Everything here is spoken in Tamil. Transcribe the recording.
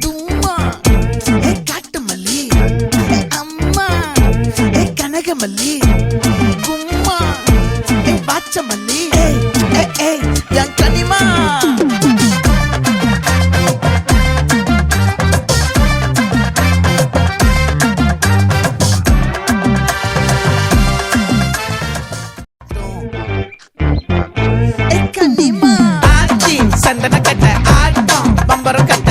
தும்மா காட்டு மல்லி அம்மா கனகமல்லி கும்மா பாச்ச மல்லி என் கனிமா சந்தன கட்ட ஆட்டம் பம்பரம் கட்ட